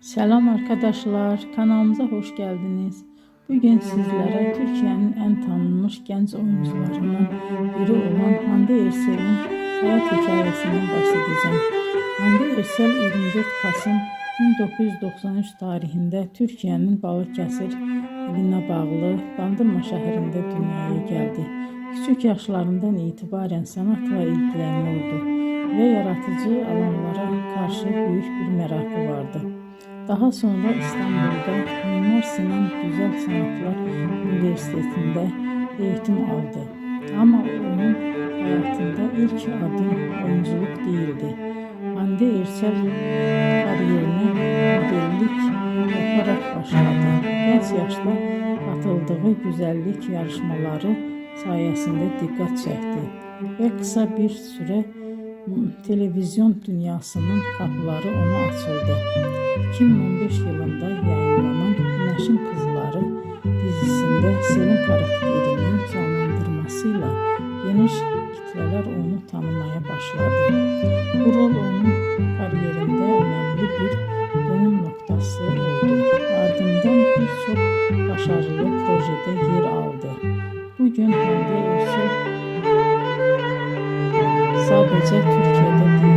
Selam arkadaşlar, kanalımıza hoş geldiniz. Bugün sizlere Türkiye'nin en tanınmış genç oyuncularından biri olan Hande Erçel'in hayat hikayesinden bahsedeceğim. Hande Erçel 24 Kasım 1993 tarihinde Türkiye'nin Balıkesir iline bağlı Bandırma şehrinde dünyaya geldi. Küçük yaşlarından itibaren sanatla ilgileniyordu ve yaratıcı alanlara karşı büyük bir merakı vardı. Daha sonra İstanbul'da Mimar Sinan Güzel Sanatlar Üniversitesi'nde eğitim aldı. Ama onun hayatında ilk adım oyunculuk değildi. Hande Erçel kariyerine modellik yaparak başladı. Genç yaşta katıldığı güzellik yarışmaları sayesinde dikkat çekti ve kısa bir süre televizyon dünyasının kapıları ona açıldı. 2015 yılında yayınlanan Güneşin Kızları dizisinde Selin karakterinin canlandırmasıyla geniş kitleler onu tanımaya başladı. Bu rol onun kariyerinde önemli bir dönüm noktası oldu. Ardından birçok başarılı projede yer aldı. Bugün Hande Erçel sadece Türkiye'de değil,